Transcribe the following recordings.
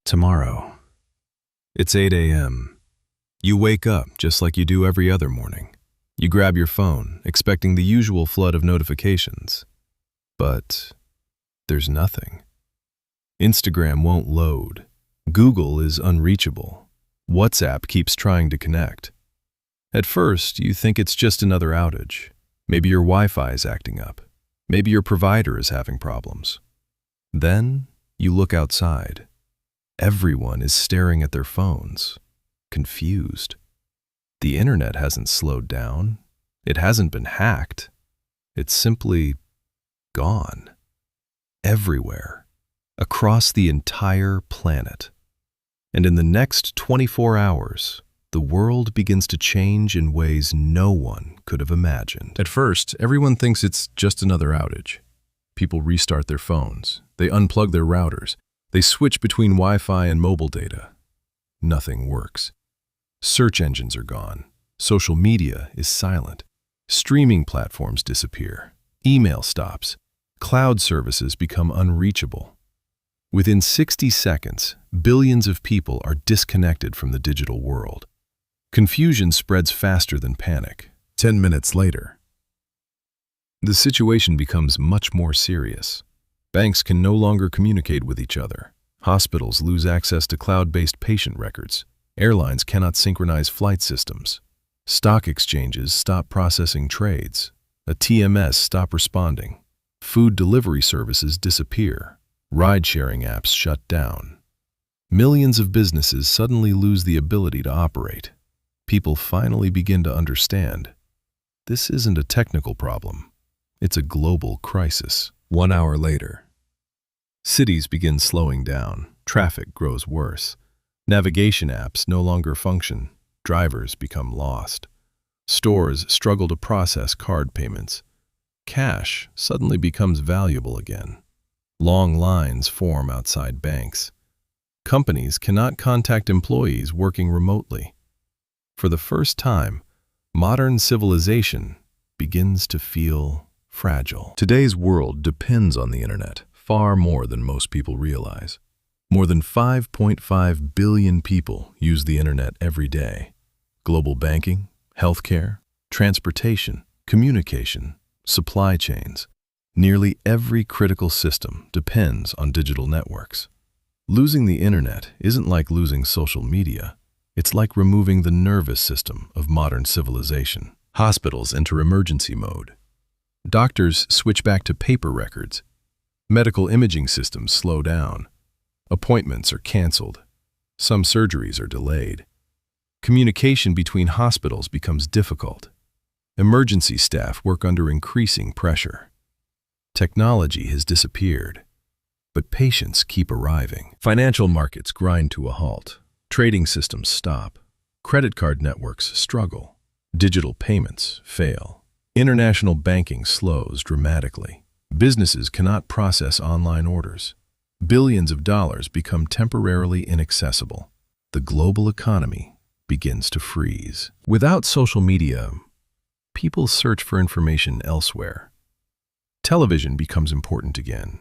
Tomorrow. It's 8 a.m. You wake up just like you do every other morning. You grab your phone, expecting the usual flood of notifications. But there's nothing. Instagram won't load. Google is unreachable. WhatsApp keeps trying to connect. At first, you think it's just another outage. Maybe your Wi-Fi is acting up. Maybe your provider is having problems. Then you look outside. Everyone is staring at their phones, confused. The internet hasn't slowed down. It hasn't been hacked. It's simply gone. Everywhere, across the entire planet. And in the next 24 hours, the world begins to change in ways no one could have imagined. At first, everyone thinks it's just another outage. People restart their phones. They unplug their routers. They switch between Wi-Fi and mobile data. Nothing works. Search engines are gone. Social media is silent. Streaming platforms disappear. Email stops. Cloud services become unreachable. Within 60 seconds, billions of people are disconnected from the digital world. Confusion spreads faster than panic. 10 minutes later, the situation becomes much more serious. Banks can no longer communicate with each other. Hospitals lose access to cloud-based patient records. Airlines cannot synchronize flight systems. Stock exchanges stop processing trades. A TMS stop responding. Food delivery services disappear. Ride-sharing apps shut down. Millions of businesses suddenly lose the ability to operate. People finally begin to understand. This isn't a technical problem. It's a global crisis. 1 hour later, cities begin slowing down. Traffic grows worse. Navigation apps no longer function. Drivers become lost. Stores struggle to process card payments. Cash suddenly becomes valuable again. Long lines form outside banks. Companies cannot contact employees working remotely. For the first time, modern civilization begins to feel fragile. Today's world depends on the internet far more than most people realize. More than 5.5 billion people use the internet every day. Global banking, healthcare, transportation, communication, supply chains. Nearly every critical system depends on digital networks. Losing the internet isn't like losing social media. It's like removing the nervous system of modern civilization. Hospitals enter emergency mode. Doctors switch back to paper records. Medical imaging systems slow down. Appointments are canceled. Some surgeries are delayed. Communication between hospitals becomes difficult. Emergency staff work under increasing pressure. Technology has disappeared, but patients keep arriving. Financial markets grind to a halt. Trading systems stop. Credit card networks struggle. Digital payments fail. International banking slows dramatically. Businesses cannot process online orders. Billions of dollars become temporarily inaccessible. The global economy begins to freeze. Without social media, people search for information elsewhere. Television becomes important again.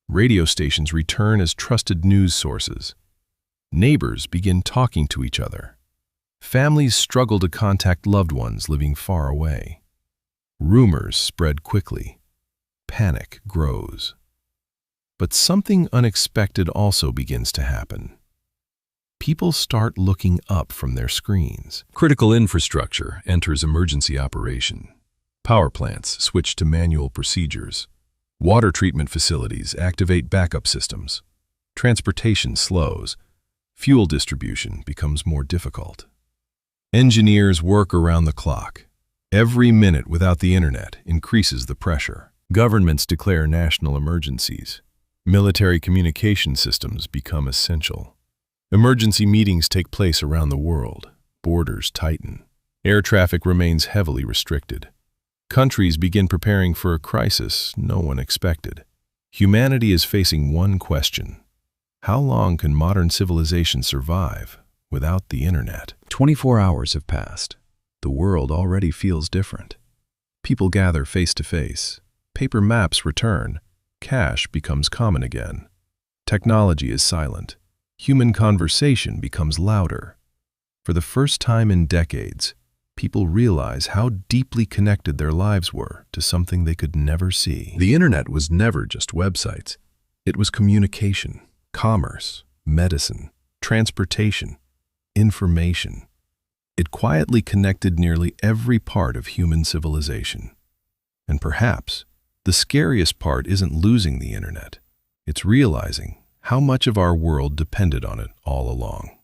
Radio stations return as trusted news sources. Neighbors begin talking to each other. Families struggle to contact loved ones living far away. Rumors spread quickly. Panic grows. But something unexpected also begins to happen. People start looking up from their screens. Critical infrastructure enters emergency operation. Power plants switch to manual procedures. Water treatment facilities activate backup systems. Transportation slows. Fuel distribution becomes more difficult. Engineers work around the clock. Every minute without the internet increases the pressure. Governments declare national emergencies. Military communication systems become essential. Emergency meetings take place around the world. Borders tighten. Air traffic remains heavily restricted. Countries begin preparing for a crisis no one expected. Humanity is facing one question. How long can modern civilization survive without the internet? 24 hours have passed. The world already feels different. People gather face to face. Paper maps return. Cash becomes common again. Technology is silent. human conversation becomes louder. For the first time in decades, people realize how deeply connected their lives were to something they could never see. The internet was never just websites. It was communication, commerce, medicine, transportation, information. It quietly connected nearly every part of human civilization. And perhaps the scariest part isn't losing the internet. It's realizing how much of our world depended on it all along.